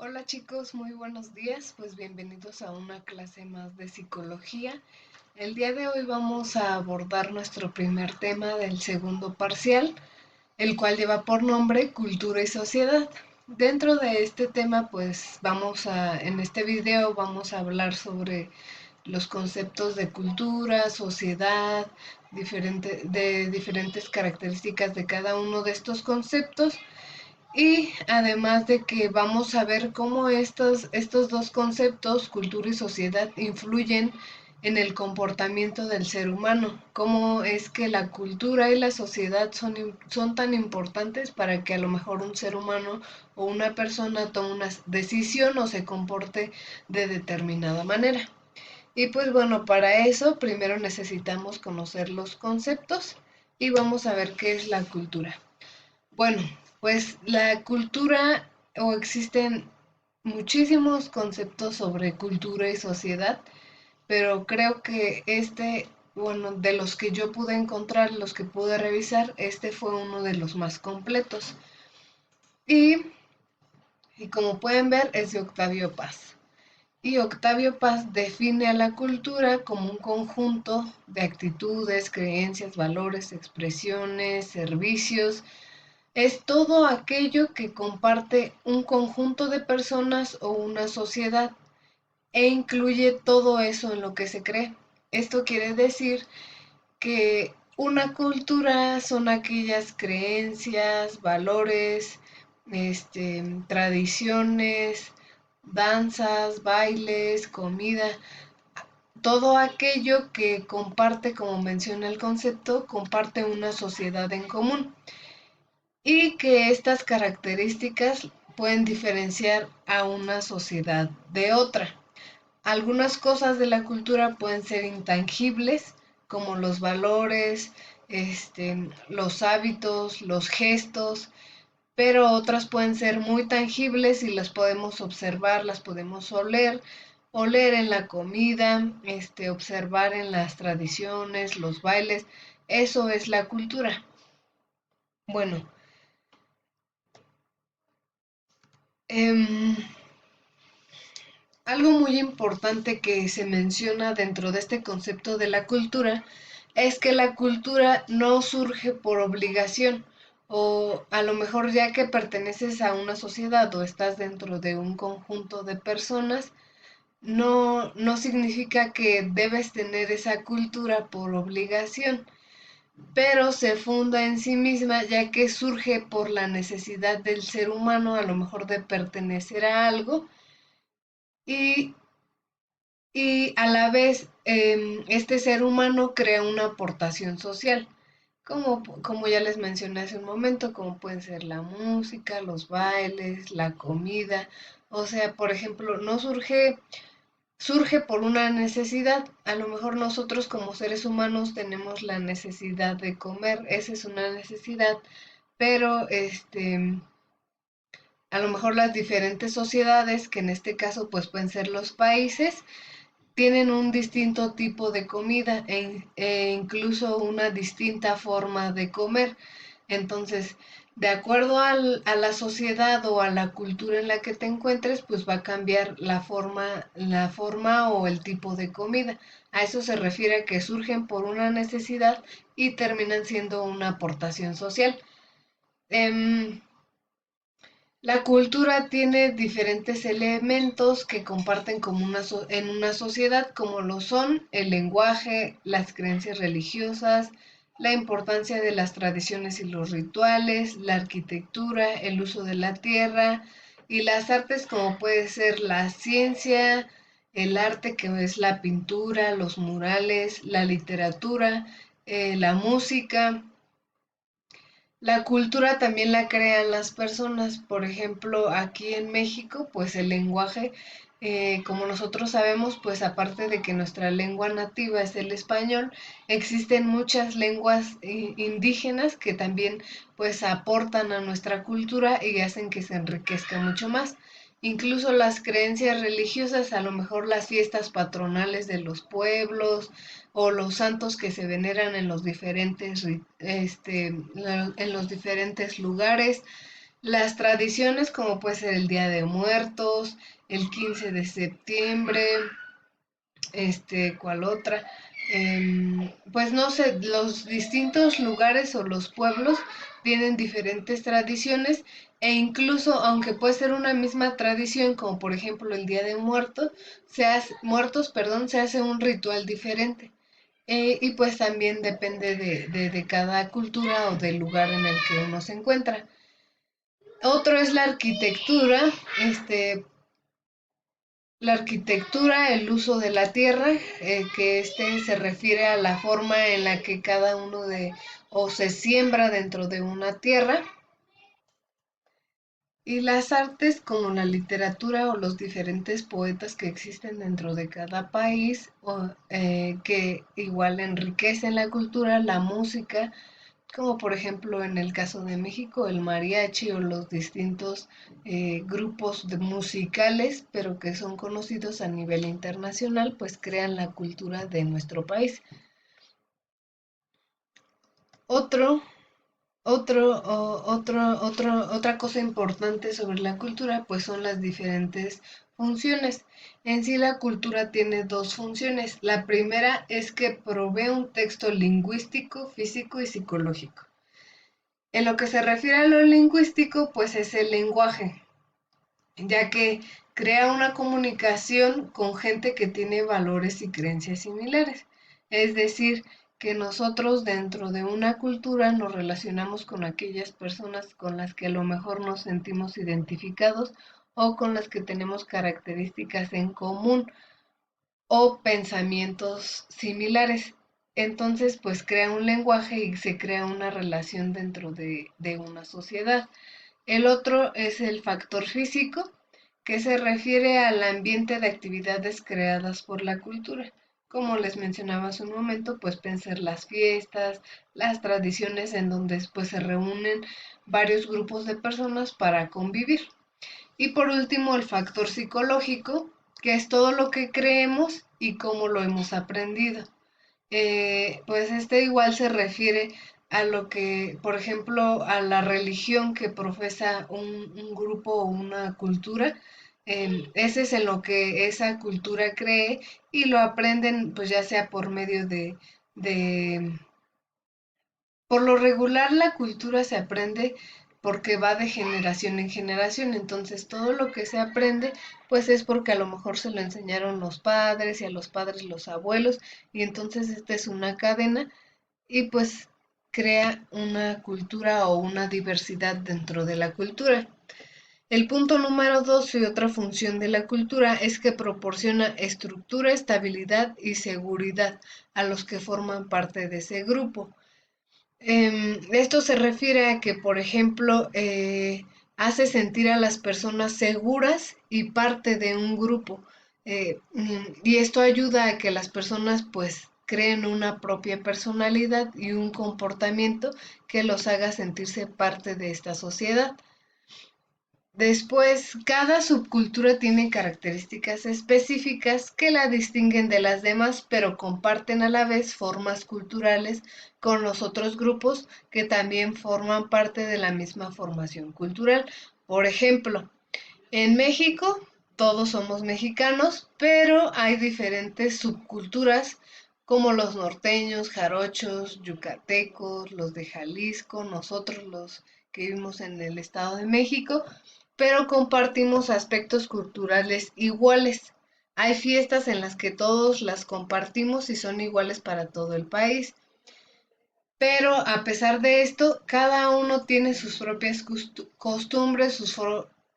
Hola chicos, muy buenos días, pues bienvenidos a una clase más de psicología. El día de hoy vamos a abordar nuestro primer tema del segundo parcial, el cual lleva por nombre Cultura y Sociedad. Dentro de este tema, pues en este video vamos a hablar sobre los conceptos de cultura, sociedad, de diferentes características de cada uno de estos conceptos y además de que vamos a ver cómo estos dos conceptos, cultura y sociedad, influyen en el comportamiento del ser humano, cómo es que la cultura y la sociedad son tan importantes para que a lo mejor un ser humano o una persona tome una decisión o se comporte de determinada manera. Y pues bueno, para eso primero necesitamos conocer los conceptos y vamos a ver qué es la cultura. Bueno, pues la cultura o existen muchísimos conceptos sobre cultura y sociedad, pero creo que bueno, de los que yo pude encontrar, los que pude revisar, este fue uno de los más completos. Y, y como pueden ver, es de Octavio Paz. Y Octavio Paz define a la cultura como un conjunto de actitudes, creencias, valores, expresiones, servicios. Es todo aquello que comparte un conjunto de personas o una sociedad e incluye todo eso en lo que se cree. Esto quiere decir que una cultura son aquellas creencias, valores, tradiciones, danzas, bailes, comida, todo aquello que comparte, como menciona el concepto, comparte una sociedad en común y que estas características pueden diferenciar a una sociedad de otra. Algunas cosas de la cultura pueden ser intangibles, como los valores, los hábitos, los gestos, pero otras pueden ser muy tangibles y las podemos observar, las podemos oler en la comida, observar en las tradiciones, los bailes. Eso es la cultura. Bueno, em, algo muy importante que se menciona dentro de este concepto de la cultura es que la cultura no surge por obligación o a lo mejor ya que perteneces a una sociedad o estás dentro de un conjunto de personas, no significa que debes tener esa cultura por obligación, pero se funda en sí misma ya que surge por la necesidad del ser humano a lo mejor de pertenecer a algo y a la vez este ser humano crea una aportación social, como ya les mencioné hace un momento, como pueden ser la música, los bailes, la comida. O sea, por ejemplo, no surge por una necesidad. A lo mejor nosotros como seres humanos tenemos la necesidad de comer, esa es una necesidad, pero a lo mejor las diferentes sociedades, que en este caso pues pueden ser los países, tienen un distinto tipo de comida e incluso una distinta forma de comer. Entonces, de acuerdo a la sociedad o a la cultura en la que te encuentres, pues va a cambiar la forma o el tipo de comida. A eso se refiere a que surgen por una necesidad y terminan siendo una aportación social. Em, la cultura tiene diferentes elementos que comparten como en una sociedad, como lo son el lenguaje, las creencias religiosas, la importancia de las tradiciones y los rituales, la arquitectura, el uso de la tierra y las artes como puede ser la ciencia, el arte que es la pintura, los murales, la literatura, la música. La cultura también la crean las personas. Por ejemplo, aquí en México, pues el lenguaje, como nosotros sabemos, pues aparte de que nuestra lengua nativa es el español, existen muchas lenguas indígenas que también pues aportan a nuestra cultura y hacen que se enriquezca mucho más. Incluso las creencias religiosas, a lo mejor las fiestas patronales de los pueblos o los santos que se veneran en los diferentes lugares, Las tradiciones como puede ser el Día de Muertos, el 15 de septiembre, ¿cuál otra? Pues no sé, los distintos lugares o los pueblos tienen diferentes tradiciones e incluso aunque puede ser una misma tradición, como por ejemplo el Día de Muertos, se hace un ritual diferente. Y pues también depende de cada cultura o del lugar en el que uno se encuentra. Otro es la arquitectura, el uso de la tierra, que se refiere a la forma en la que cada uno o se siembra dentro de una tierra. Y las artes como la literatura o los diferentes poetas que existen dentro de cada país, que igual enriquecen la cultura, la música, como por ejemplo en el caso de México, el mariachi o los distintos grupos musicales, pero que son conocidos a nivel internacional, pues crean la cultura de nuestro país. Otro, otra cosa importante sobre la cultura, pues son las diferentes funciones. En sí la cultura tiene dos funciones. La primera es que provee un texto lingüístico, físico y psicológico. En lo que se refiere a lo lingüístico, pues es el lenguaje, ya que crea una comunicación con gente que tiene valores y creencias similares. Es decir, que nosotros dentro de una cultura nos relacionamos con aquellas personas con las que a lo mejor nos sentimos identificados o con las que tenemos características en común o pensamientos similares. Entonces, pues crea un lenguaje y se crea una relación dentro de una sociedad. El otro es el factor físico, que se refiere al ambiente de actividades creadas por la cultura. Como les mencionaba hace un momento, pues pueden ser las fiestas, las tradiciones en donde después se reúnen varios grupos de personas para convivir. Y por último, el factor psicológico, que es todo lo que creemos y cómo lo hemos aprendido. Pues igual se refiere a lo que, por ejemplo, a la religión que profesa un grupo o una cultura. Ese es en lo que esa cultura cree y lo aprenden, pues ya sea por medio de por lo regular, la cultura se aprende porque va de generación en generación, entonces todo lo que se aprende, pues es porque a lo mejor se lo enseñaron los padres y a los padres los abuelos, y entonces esta es una cadena y pues crea una cultura o una diversidad dentro de la cultura. El punto número dos y otra función de la cultura es que proporciona estructura, estabilidad y seguridad a los que forman parte de ese grupo. Esto se refiere a que, por ejemplo, hace sentir a las personas seguras y parte de un grupo. Y esto ayuda a que las personas pues creen una propia personalidad y un comportamiento que los haga sentirse parte de esta sociedad. Después, cada subcultura tiene características específicas que la distinguen de las demás, pero comparten a la vez formas culturales con los otros grupos que también forman parte de la misma formación cultural. Por ejemplo, en México todos somos mexicanos, pero hay diferentes subculturas como los norteños, jarochos, yucatecos, los de Jalisco, nosotros los que vivimos en el Estado de México, pero compartimos aspectos culturales iguales. Hay fiestas en las que todos las compartimos y son iguales para todo el país. Pero a pesar de esto, cada uno tiene sus propias costumbres,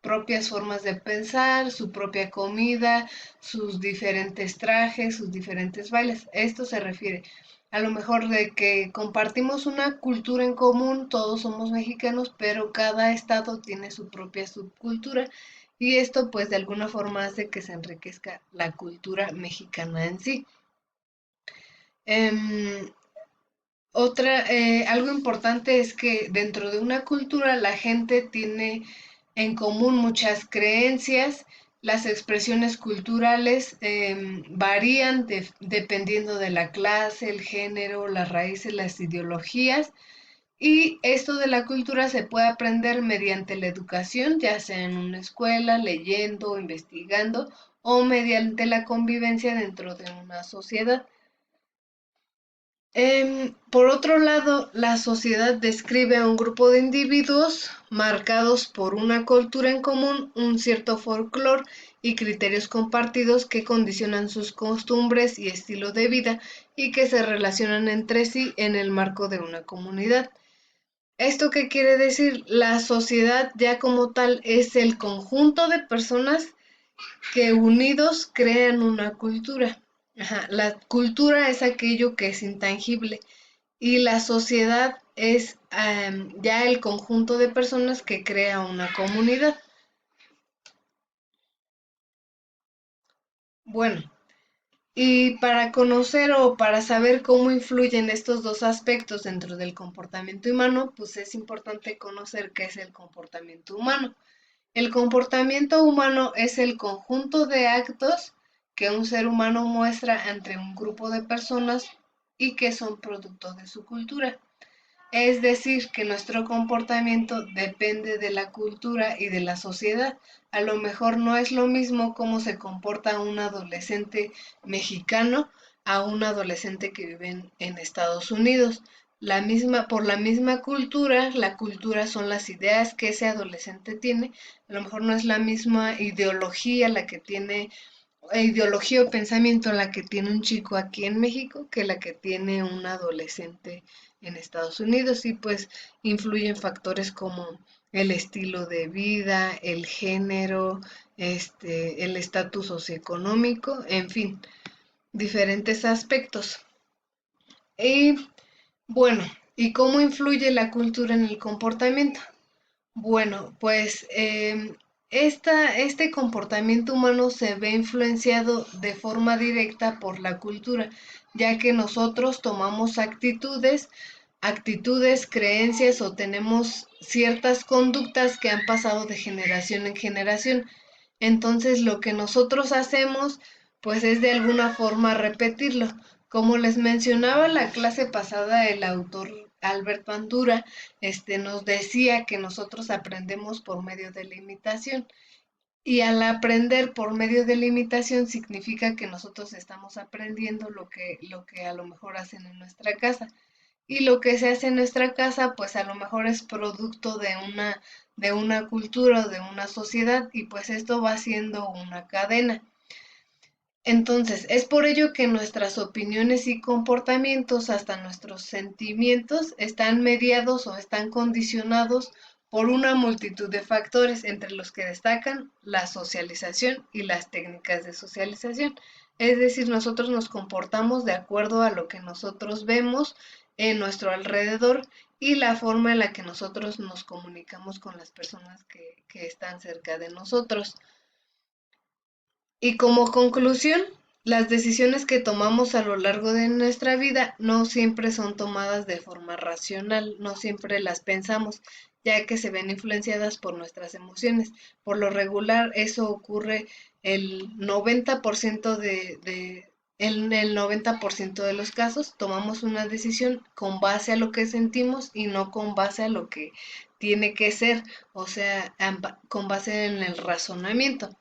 propias formas de pensar, su propia comida, sus diferentes trajes, sus diferentes bailes. Esto se refiere a lo mejor de que compartimos una cultura en común, todos somos mexicanos, pero cada estado tiene su propia subcultura y esto pues de alguna forma hace que se enriquezca la cultura mexicana en sí. Em, algo importante es que dentro de una cultura la gente tiene en común muchas creencias, las expresiones culturales varían dependiendo de la clase, el género, las raíces, las ideologías Y esto de la cultura se puede aprender mediante la educación, ya sea en una escuela, leyendo, investigando o mediante la convivencia dentro de una sociedad. Por otro lado, la sociedad describe a un grupo de individuos marcados por una cultura en común, un cierto folclore y criterios compartidos que condicionan sus costumbres y estilo de vida y que se relacionan entre sí en el marco de una comunidad. ¿Esto qué quiere decir? La sociedad ya como tal es el conjunto de personas que unidos crean una cultura. Ajá, la cultura es aquello que es intangible y la sociedad es ya el conjunto de personas que crea una comunidad. Bueno, y para conocer o para saber cómo influyen estos dos aspectos dentro del comportamiento humano, pues es importante conocer qué es el comportamiento humano. El comportamiento humano es el conjunto de actos que un ser humano muestra ante un grupo de personas y que son producto de su cultura. Es decir, que nuestro comportamiento depende de la cultura y de la sociedad. A lo mejor no es lo mismo cómo se comporta un adolescente mexicano a un adolescente que vive en Estados Unidos. Por la misma cultura, la cultura son las ideas que ese adolescente tiene. A lo mejor no es la misma ideología la que tiene ideología o pensamiento la que tiene un chico aquí en México que la que tiene un adolescente en Estados Unidos y pues influyen factores como el estilo de vida, el género, el estatus socioeconómico, en fin, diferentes aspectos. Y bueno, ¿y cómo influye la cultura en el comportamiento? Bueno, pues este comportamiento humano se ve influenciado de forma directa por la cultura, ya que nosotros tomamos actitudes, creencias o tenemos ciertas conductas que han pasado de generación en generación. Entonces, lo que nosotros hacemos, pues es de alguna forma repetirlo. Como les mencionaba la clase pasada, el autor Albert Bandura nos decía que nosotros aprendemos por medio de la imitación. Y al aprender por medio de la imitación significa que nosotros estamos aprendiendo lo que a lo mejor hacen en nuestra casa. Y lo que se hace en nuestra casa, pues a lo mejor es producto de una cultura o de una sociedad, y pues esto va siendo una cadena. Entonces, es por ello que nuestras opiniones y comportamientos, hasta nuestros sentimientos, están mediados o están condicionados por una multitud de factores, entre los que destacan la socialización y las técnicas de socialización. Es decir, nosotros nos comportamos de acuerdo a lo que nosotros vemos en nuestro alrededor y la forma en la que nosotros nos comunicamos con las personas que están cerca de nosotros. Y como conclusión, las decisiones que tomamos a lo largo de nuestra vida no siempre son tomadas de forma racional, no siempre las pensamos, ya que se ven influenciadas por nuestras emociones. Por lo regular, eso ocurre el 90% en el 90% de los casos, tomamos una decisión con base a lo que sentimos y no con base a lo que tiene que ser, o sea, con base en el razonamiento,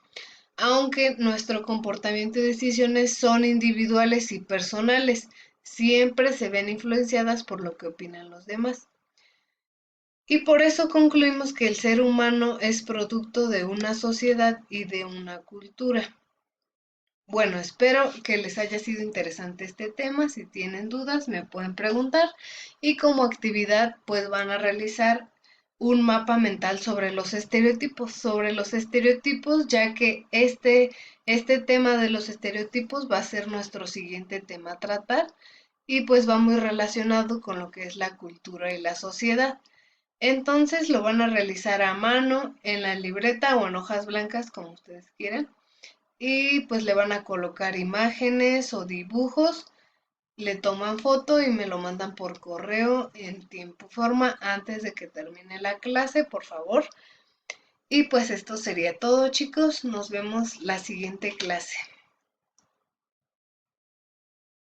aunque nuestro comportamiento y decisiones son individuales y personales, siempre se ven influenciadas por lo que opinan los demás. Y por eso concluimos que el ser humano es producto de una sociedad y de una cultura. Bueno, espero que les haya sido interesante este tema. Si tienen dudas, me pueden preguntar. Y como actividad, pues van a realizar un mapa mental sobre los estereotipos, ya que este tema de los estereotipos va a ser nuestro siguiente tema a tratar y pues va muy relacionado con lo que es la cultura y la sociedad. Entonces lo van a realizar a mano, en la libreta o en hojas blancas, como ustedes quieran, y pues le van a colocar imágenes o dibujos, le toman foto y me lo mandan por correo en tiempo y forma antes de que termine la clase, por favor. Y pues esto sería todo, chicos. Nos vemos la siguiente clase.